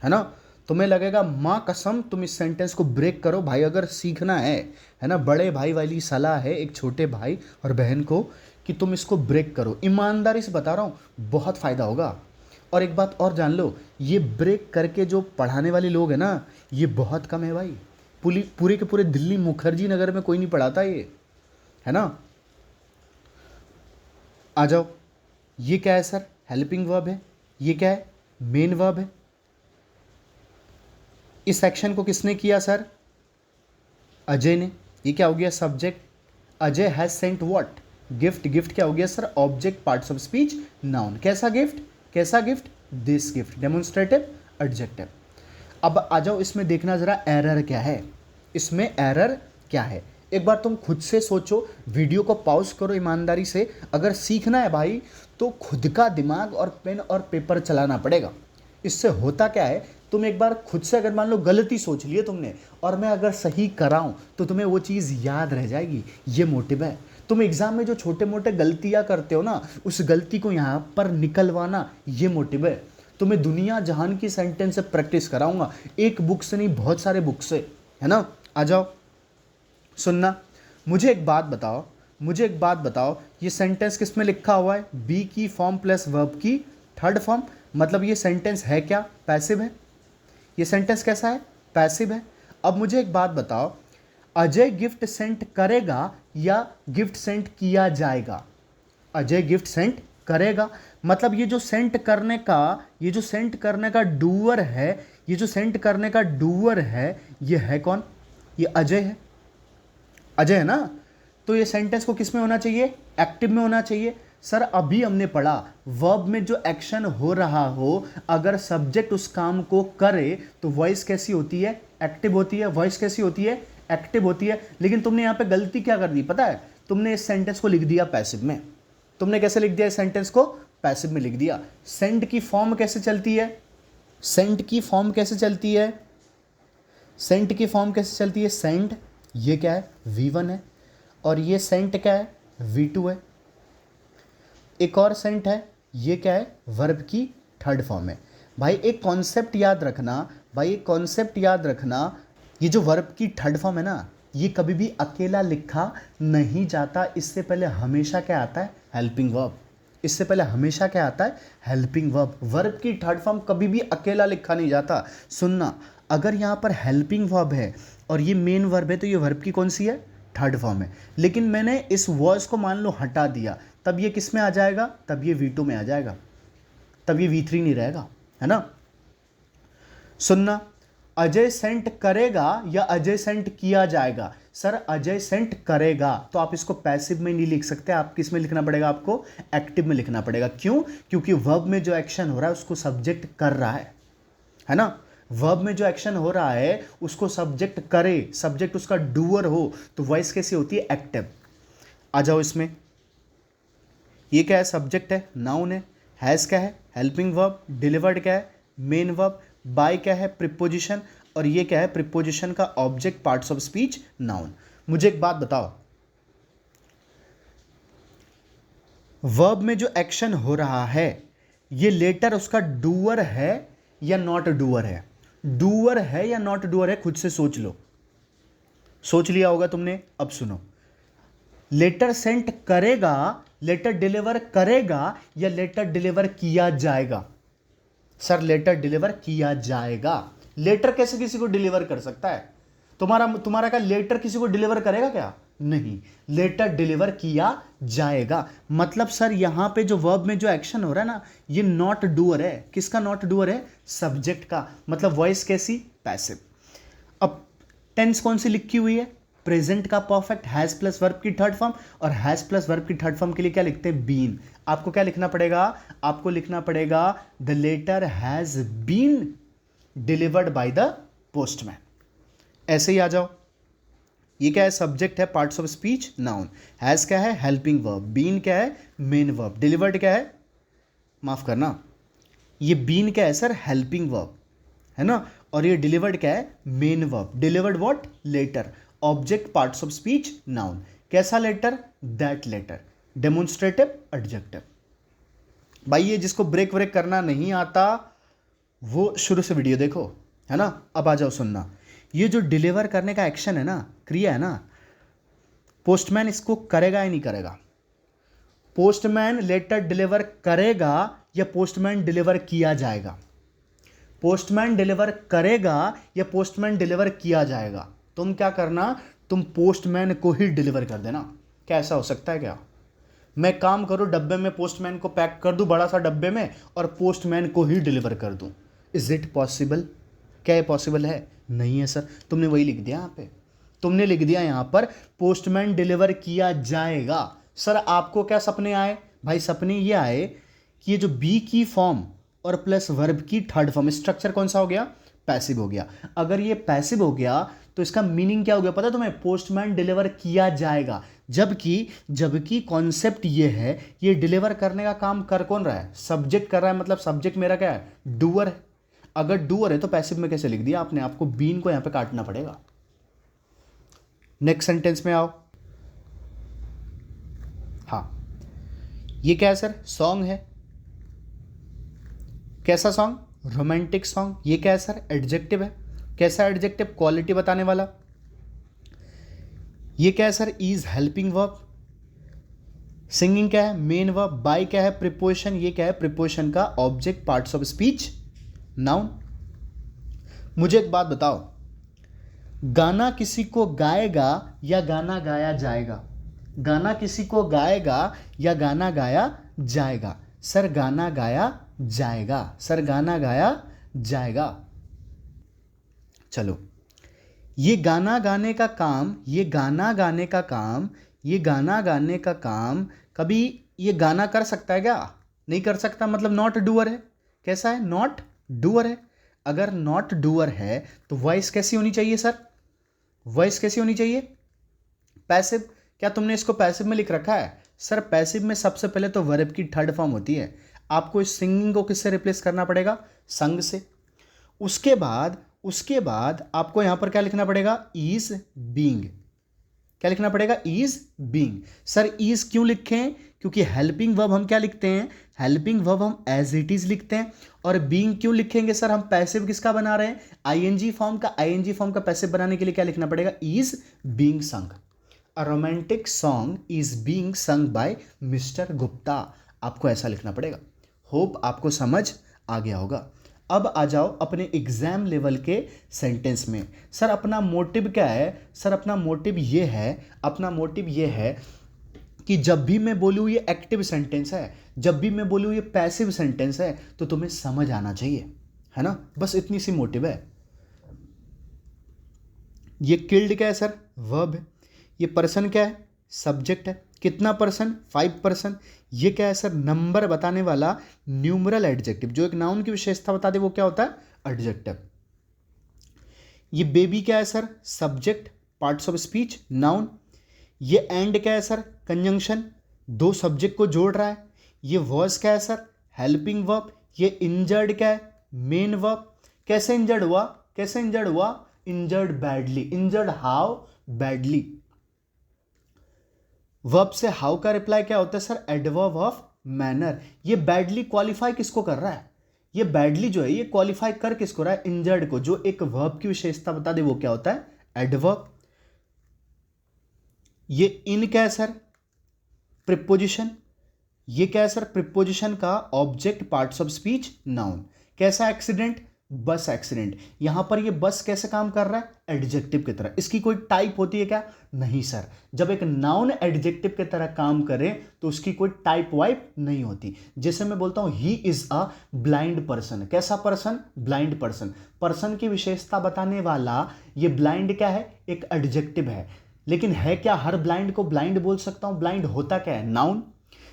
S1: है ना। तुम्हें लगेगा माँ कसम तुम इस सेंटेंस को ब्रेक करो भाई, अगर सीखना है ना। बड़े भाई वाली सलाह है एक छोटे भाई और बहन को कि तुम इसको ब्रेक करो। ईमानदारी से बता रहा हूँ, बहुत फ़ायदा होगा। और एक बात और जान लो, ये ब्रेक करके जो पढ़ाने वाले लोग हैं ना, ये बहुत कम है भाई। पूरे के पूरे दिल्ली मुखर्जी नगर में कोई नहीं पढ़ाता ये, है ना। आ जाओ, ये क्या है सर? हेल्पिंग वर्ब है। ये क्या है? मेन वर्ब है। इस एक्शन को किसने किया सर? अजय ने। ये क्या हो गया? Subject. Ajay has sent what? Gift. Gift क्या हो गया sir? Object parts of speech noun. कैसा गिफ्ट? कैसा gift? This gift. Demonstrative adjective. अब आ जाओ, इसमें देखना जरा एरर क्या है। इसमें एरर क्या है एक बार तुम खुद से सोचो, वीडियो को पॉज करो ईमानदारी से। अगर सीखना है भाई तो खुद का दिमाग और पेन और पेपर चलाना पड़ेगा। इससे होता क्या है, तुम एक बार खुद से अगर मान लो गलती सोच ली है तुमने और मैं अगर सही कराऊं तो तुम्हें वो चीज़ याद रह जाएगी। ये मोटिव है। तुम एग्जाम में जो छोटे मोटे गलतियां करते हो ना, उस गलती को यहाँ पर निकलवाना, ये मोटिव है। तुम्हें दुनिया जहान की सेंटेंस से प्रैक्टिस कराऊंगा, एक बुक से नहीं, बहुत सारे बुक से, है ना। आ जाओ, सुनना। मुझे एक बात बताओ, ये सेंटेंस किस में लिखा हुआ है? बी की फॉर्म प्लस वर्ब की थर्ड फॉर्म। मतलब ये सेंटेंस है क्या? पैसिव है। ये सेंटेंस कैसा है? पैसिव है। अब मुझे एक बात बताओ, अजय गिफ्ट सेंड करेगा या गिफ्ट सेंड किया जाएगा? अजय गिफ्ट सेंड करेगा। मतलब ये जो सेंड करने का डूअर है, ये है कौन? ये अजय है। अजय है ना। तो ये सेंटेंस को किस में होना चाहिए? एक्टिव में होना चाहिए। सर अभी हमने पढ़ा, वर्ब में जो एक्शन हो रहा हो, अगर सब्जेक्ट उस काम को करे तो वॉइस कैसी होती है? एक्टिव होती है। वॉइस कैसी होती है? एक्टिव होती है। लेकिन तुमने यहाँ पे गलती क्या कर दी पता है? तुमने इस सेंटेंस को लिख दिया पैसिव में। तुमने कैसे लिख दिया इस सेंटेंस को? पैसिव में लिख दिया। सेंड की फॉर्म कैसे चलती है? सेंड की फॉर्म कैसे चलती है? सेंड, ये क्या है? V1 है। और ये सेंट क्या है? V2 है। एक और सेंट है, ये क्या है? वर्ब की थर्ड फॉर्म है। भाई एक कॉन्सेप्ट याद रखना, ये जो वर्ब की थर्ड फॉर्म है ना, ये कभी भी अकेला लिखा नहीं जाता। इससे पहले हमेशा क्या आता है? Helping verb. वर्ब की थर्ड फॉर्म कभी भी अकेला लिखा नहीं जाता। सुनना, अगर यहाँ पर हेल्पिंग वर्ब है और ये मेन वर्ब है तो ये वर्ब की कौन सी है? थर्ड फॉर्म है। लेकिन मैंने इस वर्स को मान लो हटा दिया, तब ये किस में आ जाएगा? तब ये V2 में आ जाएगा, तब ये V3 नहीं रहेगा, है ना। सुनना, अजय सेंट करेगा या अजय सेंट किया जाएगा? सर अजय सेंट करेगा, तो आप इसको पैसिव में नहीं लिख सकते। आप किस में लिखना पड़ेगा? आपको एक्टिव में लिखना पड़ेगा। क्यों? क्योंकि वर्ब में जो एक्शन हो रहा है उसको सब्जेक्ट कर रहा है ना। वर्ब में जो एक्शन हो रहा है उसको सब्जेक्ट करे, सब्जेक्ट उसका डूअर हो, तो वॉइस कैसी होती है? एक्टिव। आ जाओ इसमें, ये क्या है? सब्जेक्ट है, नाउन है। हैज़ क्या है? Helping verb. डिलीवर्ड क्या है? Main verb. बाय क्या है? प्रीपोजिशन। और ये क्या है? प्रीपोजिशन का object parts of speech noun. मुझे एक बात बताओ, वर्ब में जो एक्शन हो रहा है, ये लेटर उसका डूअर है या नॉट डूअर है? डूअर है या नॉट डूअर है? खुद से सोच लो। सोच लिया होगा तुमने। अब सुनो, लेटर सेंड करेगा, लेटर डिलीवर करेगा या लेटर डिलीवर किया जाएगा? सर लेटर डिलीवर किया जाएगा। लेटर कैसे किसी को डिलीवर कर सकता है? तुम्हारा क्या लेटर किसी को डिलीवर करेगा क्या? नहीं, लेटर डिलीवर किया जाएगा। मतलब सर यहां पे जो वर्ब में जो एक्शन हो रहा है ना, ये नॉट डूअर है। किसका नॉट डूअर है? सब्जेक्ट का। मतलब वॉइस कैसी? पैसिव। अब टेंस कौन सी लिखी हुई है? प्रेजेंट का परफेक्ट, हैज प्लस वर्ब की थर्ड फॉर्म। और हैज प्लस वर्ब की थर्ड फॉर्म के लिए क्या लिखते हैं? बीन। आपको क्या लिखना पड़ेगा? आपको लिखना पड़ेगा the letter has been delivered by the postman. ऐसे ही आ जाओ, ये क्या है? सब्जेक्ट है, parts of speech noun. Has क्या है? Helping verb. बीन क्या है? Main verb. डिलीवर्ड क्या है? माफ करना, ये बीन क्या है सर? हेल्पिंग वर्ब, है ना। और ये डिलीवर्ड क्या है? Main verb. Delivered what? Letter. Object parts of speech noun. कैसा letter? That letter. Demonstrative adjective. भाई ये जिसको ब्रेक व्रेक करना नहीं आता वो शुरू से वीडियो देखो, है ना। अब आ जाओ सुनना, ये जो डिलीवर करने का एक्शन है ना, क्रिया है ना, पोस्टमैन इसको करेगा या नहीं करेगा? पोस्टमैन लेटर डिलीवर करेगा या पोस्टमैन डिलीवर किया जाएगा? पोस्टमैन डिलीवर करेगा या पोस्टमैन डिलीवर किया जाएगा? तुम क्या करना, तुम पोस्टमैन को ही डिलीवर कर देना। क्या ऐसा हो सकता है क्या? मैं काम करूं डब्बे में, पोस्टमैन को पैक कर दूं बड़ा सा डब्बे में और पोस्टमैन को ही डिलीवर कर दूं? Is it possible? क्या ये पॉसिबल है? नहीं है सर। तुमने वही लिख दिया यहाँ पे, तुमने लिख दिया यहाँ पर पोस्टमैन डिलीवर किया जाएगा। सर आपको क्या सपने आए? भाई सपने ये आए कि ये जो बी की फॉर्म और प्लस वर्ब की थर्ड फॉर्म, स्ट्रक्चर कौन सा हो गया? पैसिव हो गया। अगर ये पैसिव हो गया तो इसका मीनिंग क्या हो गया पता है तुम्हें? पोस्टमैन डिलीवर किया जाएगा। जबकि जबकि कॉन्सेप्ट ये है, ये डिलीवर करने का काम कर कौन रहा है? सब्जेक्ट कर रहा है, मतलब सब्जेक्ट मेरा क्या है? डूअर है। अगर डूअर है तो पैसिव में कैसे लिख दिया आपने? आपको बीन को यहां पे काटना पड़ेगा। नेक्स्ट सेंटेंस में आओ। हाँ, ये क्या है सर? सॉन्ग है। कैसा सॉन्ग? Romantic song. ये क्या है सर? एडजेक्टिव है। कैसा एडजेक्टिव? क्वालिटी बताने वाला। ये क्या है sir? Is helping verb. Singing क्या है? Main verb. बाय क्या है? प्रिपोजिशन। ये क्या है? प्रिपोजिशन का object, parts of speech, noun. मुझे एक बात बताओ, गाना किसी को गाएगा या गाना गाया जाएगा? गाना किसी को गाएगा या गाना गाया जाएगा? सर गाना गाया जाएगा। सर गाना गाया जाएगा। चलो, ये गाना गाने का काम, ये गाना गाने का काम, ये गाना गाने का काम कभी ये गाना कर सकता है क्या? नहीं कर सकता, मतलब नॉट डूअर है। कैसा है? नॉट डूअर है। अगर नॉट डूअर है तो वॉइस कैसी होनी चाहिए सर? वॉइस कैसी होनी चाहिए? पैसिव। क्या तुमने इसको पैसिव में लिख रखा है? सर पैसिव में सबसे पहले तो वर्ब की थर्ड फॉर्म होती है। आपको इस सिंगिंग को किससे रिप्लेस करना पड़ेगा? संग से। उसके बाद आपको यहां पर क्या लिखना पड़ेगा? Is being. क्या लिखना पड़ेगा? Is being. सर इज क्यों लिखें? क्योंकि हेल्पिंग वर्ब हम क्या लिखते हैं? हेल्पिंग वर्ब हम एज इट इज लिखते हैं। और बीइंग क्यों लिखेंगे सर? हम पैसिव किसका बना रहे हैं? आईएनजी फॉर्म का। आईएनजी फॉर्म का पैसिव बनाने के लिए क्या लिखना पड़ेगा? इज बीइंग संग। A romantic song is being sung by mister Gupta. आपको ऐसा लिखना पड़ेगा। होप आपको समझ आ गया होगा। अब आ जाओ अपने एग्जाम लेवल के सेंटेंस में। सर अपना मोटिव क्या है? सर अपना मोटिव ये है, अपना मोटिव ये है कि जब भी मैं बोलूँ ये एक्टिव सेंटेंस है, जब भी मैं बोलूँ ये पैसिव सेंटेंस है, तो तुम्हें समझ आना चाहिए, है ना। बस इतनी सी मोटिव है। ये किल्ड क्या है सर? वर्ब है। ये पर्सन क्या है? सब्जेक्ट है। कितना पर्सन? 5%। ये क्या है सर? नंबर बताने वाला न्यूमरल एडजेक्टिव। जो एक नाउन की विशेषता बता दे वो क्या होता है? एडजेक्टिव। ये बेबी क्या है sir? Subject, parts of speech, noun. ये एंड क्या है सर? कंजंक्शन, दो सब्जेक्ट को जोड़ रहा है। ये वॉज क्या है सर? Helping verb. ये इंजर्ड क्या है? Main verb. कैसे इंजर्ड हुआ? कैसे इंजर्ड हुआ? Injured badly. Injured how? Badly. Verb से हाउ का रिप्लाई क्या होता है सर? Adverb of manner. ये बैडली क्वालिफाई किसको कर रहा है? ये बैडली जो है ये क्वालिफाई कर किसको रहा है? इंजर्ड को। जो एक वर्ब की विशेषता बता दे वो क्या होता है? एडवर्ब। ये इन क्या है सर? प्रिपोजिशन। ये क्या है सर? प्रिपोजिशन का object, parts of speech, noun. कैसा एक्सीडेंट? बस एक्सीडेंट। यहां पर ये बस कैसे काम कर रहा है? एडजेक्टिव की तरह। इसकी कोई टाइप होती है क्या? नहीं सर। जब एक नाउन एडजेक्टिव की तरह काम करे तो उसकी कोई टाइप वाइप नहीं होती। जैसे मैं बोलता हूं he is a blind person. कैसा पर्सन? Blind person. पर्सन की विशेषता बताने वाला ये ब्लाइंड क्या है? एक एडजेक्टिव है। लेकिन है क्या हर ब्लाइंड को ब्लाइंड बोल सकता हूं? ब्लाइंड होता क्या है? नाउन।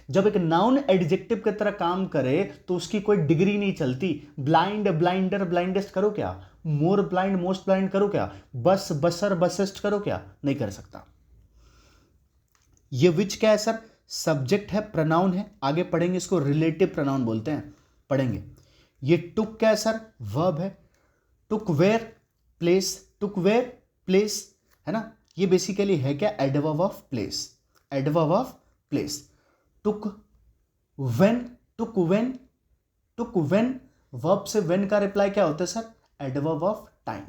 S1: जब एक नाउन एडजेक्टिव की तरह काम करे तो उसकी कोई डिग्री नहीं चलती। ब्लाइंड, ब्लाइंडर, ब्लाइंडेस्ट करो क्या? मोर ब्लाइंड, मोस्ट ब्लाइंड करो क्या? बस, बसर, बसेस्ट करो क्या? नहीं कर सकता। ये विच क्या है सर? सब्जेक्ट है, प्रोनाउन है। आगे पढ़ेंगे इसको रिलेटिव प्रोनाउन बोलते हैं, पढ़ेंगे। ये टुक क्या है सर? वर्ब है। Took where? Place. Took where? Place, है ना। ये बेसिकली है क्या? Adverb of place. Adverb of place. Took when? Took when, took when verb से व्हेन का रिप्लाई क्या होता है सर? Adverb of time.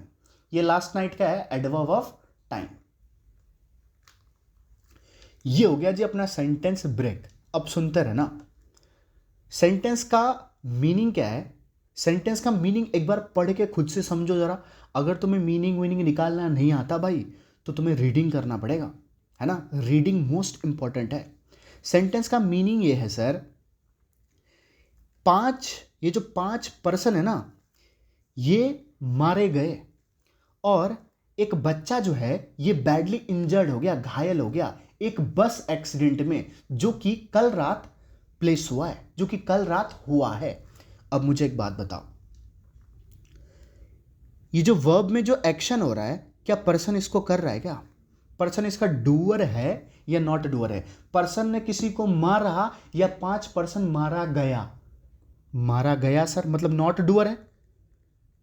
S1: ये लास्ट नाइट का है एडवर्ब ऑफ टाइम। ये हो गया जी अपना सेंटेंस ब्रेक। अब सुनते रहना। सेंटेंस का मीनिंग क्या है? सेंटेंस का मीनिंग एक बार पढ़ के खुद से समझो जरा। अगर तुम्हें मीनिंग निकालना नहीं आता भाई तो तुम्हें रीडिंग करना पड़ेगा, है ना। रीडिंग मोस्ट इंपॉर्टेंट है। सेंटेंस का मीनिंग ये है सर, ये जो 5 पर्सन है ना, ये मारे गए और एक बच्चा जो है ये बैडली इंजर्ड हो गया, घायल हो गया एक बस एक्सीडेंट में, जो कि कल रात प्लेस हुआ है, जो कि कल रात हुआ है। अब मुझे एक बात बताओ, ये जो वर्ब में जो एक्शन हो रहा है, क्या पर्सन इसको कर रहा है? क्या पर्सन इसका डूअर है या नॉट डूअर है? पर्सन ने किसी को मारा या 5 पर्सन मारा गया? मारा गया सर, मतलब नॉट डूअर है,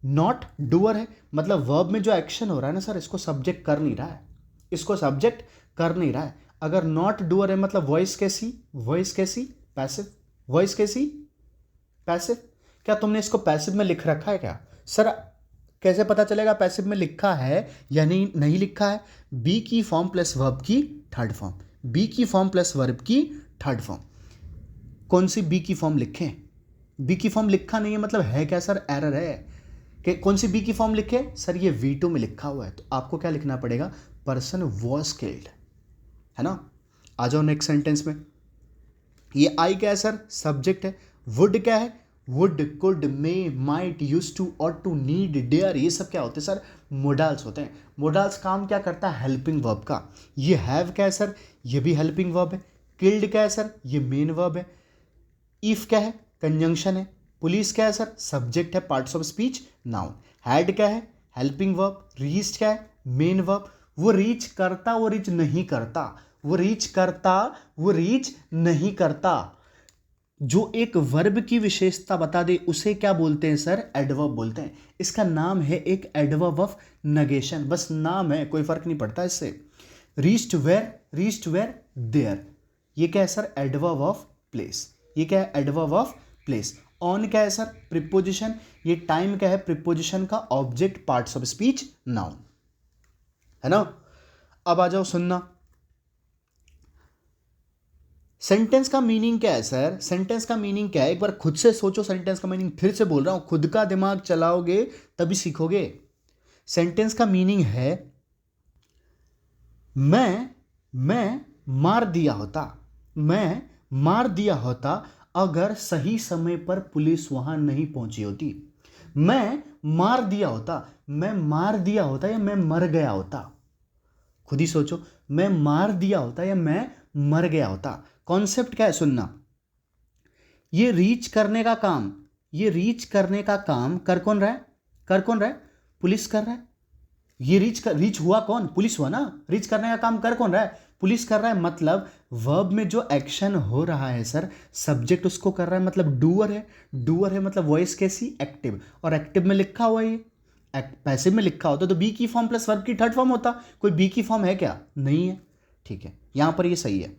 S1: नॉट डूअर है, मतलब वर्ब में जो एक्शन हो रहा है ना सर, इसको सब्जेक्ट कर नहीं रहा है, इसको सब्जेक्ट कर नहीं रहा है। अगर नॉट डूअर है मतलब वॉइस कैसी? वॉइस कैसी? पैसिव। वॉइस कैसी? पैसिव। क्या तुमने इसको पैसिव में लिख रखा है क्या सर? कैसे पता चलेगा पैसिव में लिखा है या नहीं लिखा है? बी की फॉर्म प्लस वर्ब की थर्ड फॉर्म, बी की फॉर्म प्लस वर्ब की थर्ड फॉर्म। कौन सी बी की फॉर्म लिखें? बी की फॉर्म लिखा नहीं है मतलब है क्या सर? एरर है कि कौन सी बी की फॉर्म लिखे सर? ये V2 में लिखा हुआ है, तो आपको क्या लिखना पड़ेगा? पर्सन वॉज किल्ड, है ना। आ जाओ नेक्स्ट सेंटेंस में। ये आई क्या है सर? सब्जेक्ट है। वुड क्या है? Would, could, may, might, use to, ought to, need, dare, ये सब क्या होते हैं सर? मोडाल्स होते हैं। मोडाल्स काम क्या करता है? हेल्पिंग वर्ब का। ये हैव क्या है सर? ये भी हेल्पिंग वर्ब है। किल्ड क्या है सर? ये मेन वर्ब है। इफ क्या है? कंजंक्शन है। पुलिस क्या है सर? सब्जेक्ट है, parts of speech, noun. Had क्या है? Helping verb. रीच क्या है? Main verb. वो रीच करता, वो रीच नहीं करता, वो रीच करता, वो रीच नहीं करता। जो एक वर्ब की विशेषता बता दे उसे क्या बोलते हैं सर? एडवर्ब बोलते हैं। इसका नाम है एक एडवर्ब ऑफ नेगेशन, बस नाम है, कोई फर्क नहीं पड़ता इससे। Reached where, reached where, there, ये क्या है सर? Adverb of place. ये क्या है? Adverb of place. ऑन क्या है सर? प्रीपोजिशन। ये टाइम क्या है? प्रीपोजिशन का object, parts of speech, noun, है ना। अब आ जाओ सुनना। सेंटेंस का मीनिंग क्या है सर? सेंटेंस का मीनिंग क्या है? एक बार खुद से सोचो सेंटेंस का मीनिंग। फिर से बोल रहा हूं, खुद का दिमाग चलाओगे तभी सीखोगे। सेंटेंस का मीनिंग है, मैं मार दिया होता, मैं मार दिया होता अगर सही समय पर पुलिस वहां नहीं पहुंची होती। मैं मार दिया होता, मैं मार दिया होता या मैं मर गया होता? खुद ही सोचो, मैं मार दिया होता या मैं मर गया होता। कॉन्सेप्ट क्या है सुनना। ये रीच करने का काम, ये रीच करने का काम कर कौन रहा है? कर कौन रहा है? पुलिस कर रहा है। ये रीच हुआ कौन? पुलिस हुआ ना। रीच करने का काम कर कौन रहा है? पुलिस कर रहा है। मतलब वर्ब में जो एक्शन हो रहा है सर, सब्जेक्ट उसको कर रहा है, मतलब डूअर है। डूअर है मतलब वॉइस कैसी? एक्टिव। और एक्टिव में लिखा हुआ है, पैसिव में लिखा होता तो बी की फॉर्म प्लस वर्ब की थर्ड फॉर्म होता। कोई बी की फॉर्म है क्या? नहीं है। ठीक है, यहां पर ये सही है,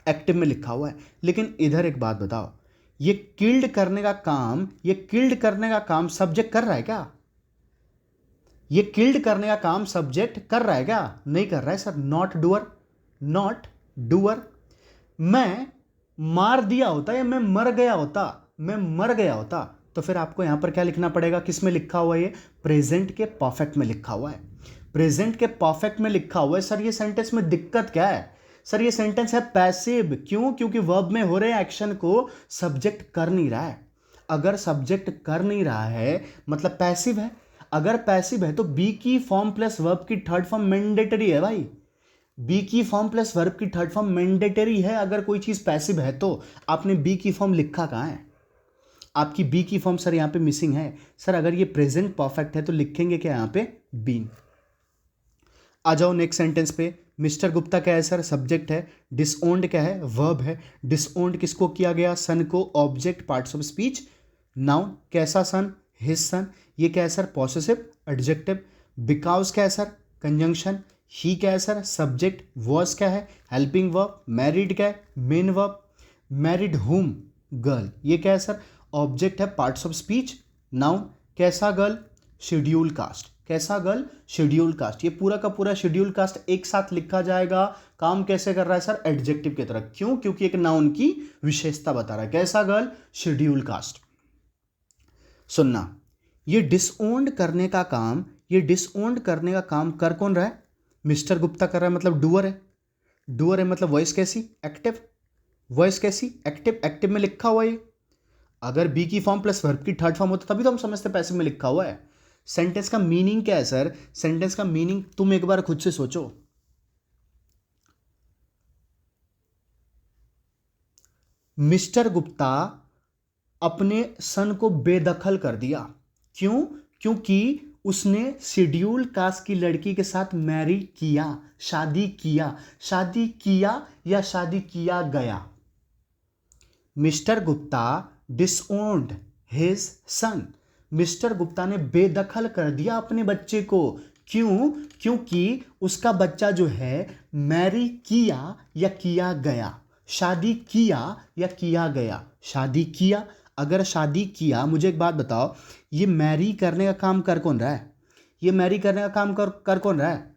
S1: एक्टिव में लिखा हुआ है। लेकिन इधर एक बात बताओ, ये किल्ड करने का काम, ये किल्ड करने का काम सब्जेक्ट कर रहा है क्या? ये किल्ड करने का काम सब्जेक्ट कर रहा है क्या? नहीं कर रहा है sir. Not doer, not doer. मैं मार दिया होता या मैं मर गया होता, मैं मर गया होता, तो फिर आपको यहां पर क्या लिखना पड़ेगा? किस में लिखा हुआ है? ये प्रेजेंट के परफेक्ट में लिखा हुआ है। प्रेजेंट के परफेक्ट में लिखा हुआ है। सर ये सेंटेंस में दिक्कत क्या है? सर ये सेंटेंस है पैसिव। क्यों? क्योंकि वर्ब में हो रहे एक्शन को सब्जेक्ट कर नहीं रहा है। अगर सब्जेक्ट कर नहीं रहा है मतलब पैसिव है। अगर पैसिव है तो बी की फॉर्म प्लस वर्ब की थर्ड फॉर्म मैंडेटरी है भाई। बी की फॉर्म प्लस वर्ब की थर्ड फॉर्म मैंडेटरी है। अगर कोई चीज पैसिव है तो आपने बी की फॉर्म लिखा कहां है? आपकी बी की फॉर्म सर यहां पे मिसिंग है। सर अगर ये प्रेजेंट परफेक्ट है तो लिखेंगे क्या यहां पे? बीन। आ जाओ नेक्स्ट सेंटेंस पे। मिस्टर गुप्ता क्या है सर? सब्जेक्ट है। डिसओन्ड क्या है? वर्ब है। डिसओन्ड किसको किया गया? सन को। Object, parts of speech, noun. कैसा सन? His son. ये क्या है सर? Possessive, adjective. बिकॉज क्या है सर? कंजंक्शन। ही क्या है सर? सब्जेक्ट। वॉज क्या है? Helping verb. मैरिड क्या है? Main verb. मैरिड हुम? गर्ल, ये क्या है सर? ऑब्जेक्ट है, पार्ट्स ऑफ स्पीच। नाउन कैसा गर्ल? Schedule caste. कैसा गर्ल? Schedule caste. ये पूरा का पूरा शेड्यूल कास्ट एक साथ लिखा जाएगा। काम कैसे कर रहा है सर? एडजेक्टिव की तरह। क्यों? क्योंकि एक नाउन की विशेषता बता रहा है। कैसा गर्ल? Schedule caste. सुनना, ये डिसओन्ड करने का काम, ये डिसओन्ड करने का काम कर कौन रहा है? मिस्टर गुप्ता कर रहा है, मतलब डूअर है। डूअर है मतलब वॉइस कैसी? एक्टिव। वॉइस कैसी? एक्टिव। एक्टिव में लिखा हुआ है। अगर बी की फॉर्म प्लस वर्ब की थर्ड फॉर्म होता तभी तो हम समझते पैसिव में लिखा हुआ है। सेंटेंस का मीनिंग क्या है सर? सेंटेंस का मीनिंग तुम एक बार खुद से सोचो। मिस्टर गुप्ता अपने सन को बेदखल कर दिया। क्यों? क्योंकि उसने शेड्यूल कास्ट की लड़की के साथ मैरी किया, शादी किया। शादी किया या शादी किया गया। Mister Gupta disowned his son. Mister Gupta ने बेदखल कर दिया अपने बच्चे को। क्यों? क्योंकि उसका बच्चा जो है मैरी किया या किया गया। शादी किया या किया गया। शादी किया। अगर शादी किया, मुझे एक बात बताओ, ये मैरी करने का काम कर कौन रहा है? ये मैरी करने का काम कर कौन रहा है?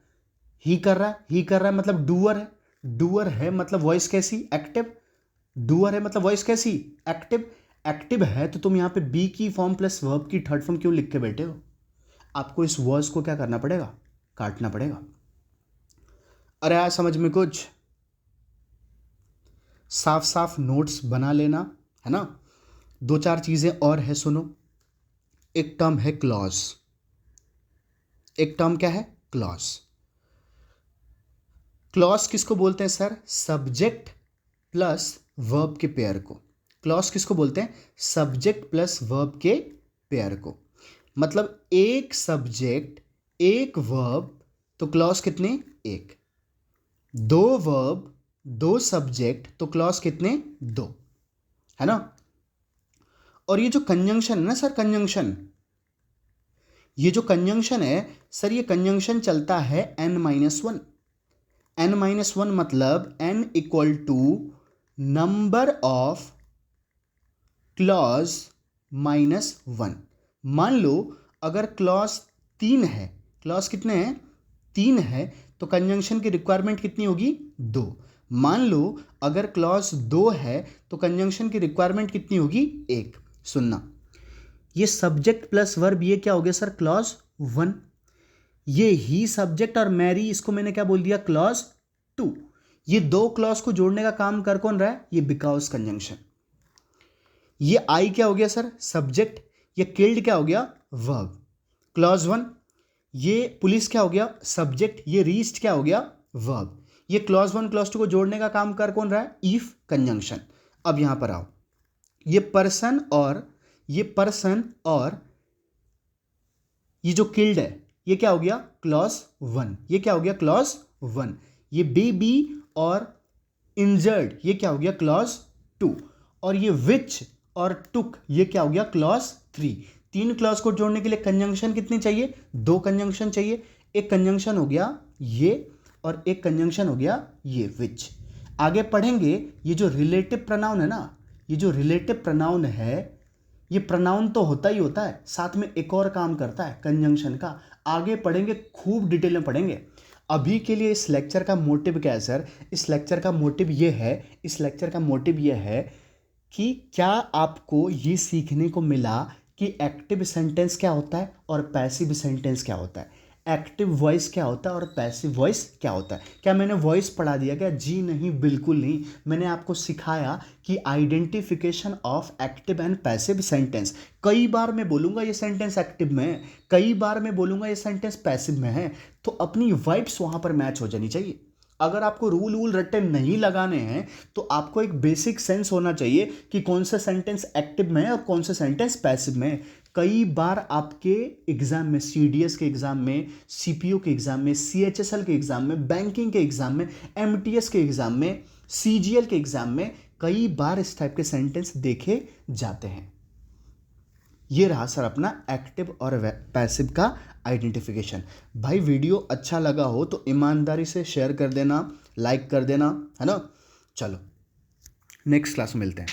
S1: ही कर रहा है। ही कर रहा है मतलब डूअर है। डूअर है मतलब वॉइस कैसी? एक्टिव। डूअर है मतलब वॉइस कैसी? एक्टिव। एक्टिव है तो तुम यहां पे बी की फॉर्म प्लस वर्ब की थर्ड फॉर्म क्यों लिख के बैठे हो? आपको इस वर्ड्स को क्या करना पड़ेगा? काटना पड़ेगा। अरे यार समझ में कुछ? साफ साफ नोट्स बना लेना, है ना। दो चार चीजें और है, सुनो। एक टर्म है क्लॉज। एक टर्म क्या है? क्लॉज। क्लॉज किसको बोलते हैं सर? सब्जेक्ट प्लस वर्ब के पेयर को। क्लॉज किसको बोलते हैं? सब्जेक्ट प्लस वर्ब के पेयर को। मतलब एक सब्जेक्ट एक वर्ब, तो क्लॉज कितने? एक। दो वर्ब दो सब्जेक्ट, तो क्लॉज कितने? दो, है ना। और ये जो कंजंक्शन है ना सर, कंजंक्शन, ये जो कंजंक्शन है सर, ये कंजंक्शन चलता है n-1। n-1 मतलब n equal to number of clause -1। मान लो अगर क्लॉज 3 है, क्लॉज कितने हैं? 3 है, तो कंजंक्शन की रिक्वायरमेंट कितनी होगी? 2। मान लो अगर क्लॉज 2 है तो कंजंक्शन की रिक्वायरमेंट कितनी होगी? 1। सुनना, ये सब्जेक्ट प्लस वर्ब, ये क्या हो गया सर? क्लॉज 1। ये ही सब्जेक्ट और मैरी, इसको मैंने क्या बोल दिया? क्लॉज 2। ये दो क्लॉज को जोड़ने का काम कर कौन रहा है? ये बिकॉज कंजंक्शन। ये आई क्या हो गया सर? सब्जेक्ट। ये किल्ड क्या हो गया? वर्ब। क्लॉज 1। ये पुलिस क्या हो गया? सब्जेक्ट। ये रीच्ड क्या हो गया? वर्ब। ये क्लॉज 1 क्लॉज 2 को जोड़ने का काम कर कौन रहा है? If conjunction. अब यहां पर आओ, ये पर्सन और ये जो किल्ड है, ये क्या हो गया? क्लॉज 1। ये क्या हो गया? क्लॉज 1। ये बेबी और इंजर्ड, ये क्या हो गया? क्लॉज 2। और ये विच और टुक, ये क्या हो गया? क्लॉज 3। 3 क्लॉज को जोड़ने के लिए कंजंक्शन कितनी चाहिए? 2 कंजंक्शन चाहिए। एक कंजंक्शन हो गया ये और एक कंजंक्शन हो गया ये, विच। आगे पढ़ेंगे, ये जो रिलेटिव प्रोनाउन है ना, ये जो रिलेटिव प्रोनाउन है, ये प्रोनाउन तो होता ही होता है, साथ में एक और काम करता है कंजंक्शन का। आगे पढ़ेंगे, खूब डिटेल में पढ़ेंगे। अभी के लिए इस लेक्चर का मोटिव क्या है सर? इस लेक्चर का मोटिव ये है कि क्या आपको ये सीखने को मिला कि एक्टिव सेंटेंस क्या होता है और पैसिव सेंटेंस क्या होता है, एक्टिव वॉइस क्या होता है और पैसिव वॉइस क्या होता है। क्या मैंने वॉइस पढ़ा दिया क्या? जी नहीं, बिल्कुल नहीं। मैंने आपको सिखाया कि identification of active and passive sentence. कई बार मैं बोलूँगा ये सेंटेंस एक्टिव में है, कई बार मैं बोलूँगा ये सेंटेंस पैसिव में है, तो अपनी वाइब्स वहाँ पर मैच हो जानी चाहिए। अगर आपको रूल रट्टे नहीं लगाने हैं तो आपको एक बेसिक सेंस होना चाहिए कि कौन सा सेंटेंस एक्टिव में है और कौन सा सेंटेंस पैसिव में है। कई बार आपके एग्जाम में, सीडीएस के एग्जाम में, सीपीओ के एग्जाम में, सीएचएसएल के एग्जाम में, बैंकिंग के एग्जाम में, एमटीएस के एग्जाम में, सीजीएल के एग्जाम में कई बार इस टाइप के सेंटेंस देखे जाते हैं। ये रहा सर अपना एक्टिव और पैसिव का आइडेंटिफिकेशन। भाई वीडियो अच्छा लगा हो तो ईमानदारी से शेयर कर देना, लाइक कर देना, है ना। चलो नेक्स्ट क्लास में मिलते हैं।